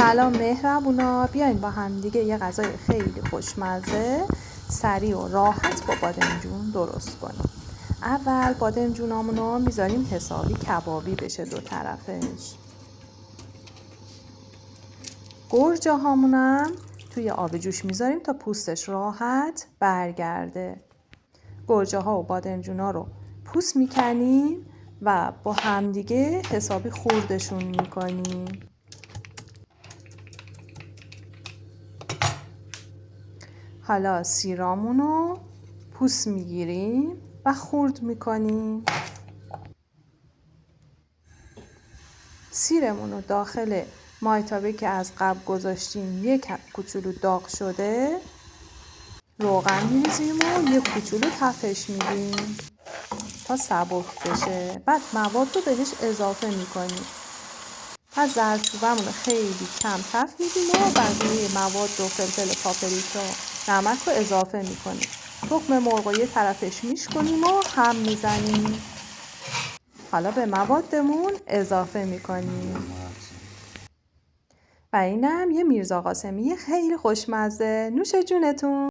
سلام مهربونا، بیاین با هم دیگه یه غذای خیلی خوشمزه سریع و راحت با بادمجون درست کنیم. اول بادمجونامونو میذاریم حسابی کبابی بشه دو طرفش. گرجه هامونم توی آب جوش میذاریم تا پوستش راحت برگرده. گرجه ها و بادمجونا رو پوست میکنیم و با همدیگه حسابی خوردشون میکنیم. حالا سیرامونو پوست میگیریم و خورد میکنیم. سیرمونو داخل مایتابه که از قبل گذاشتیم یک کوچولو داغ شده روغن میریزیم و یک کوچولو تفش میدیم تا سبک بشه. بعد مواد رو بهش اضافه میکنیم. پس زردچوبمون خیلی کم تفت میدیم و بقیه مواد رو فلفل پاپریکا نمک رو اضافه میکنیم. تخم مرغ رو یه طرفش میشکنیم و هم میزنیم. حالا به موادمون اضافه میکنیم. و اینم یه میرزا قاسمی خیلی خوشمزه. نوش جونتون.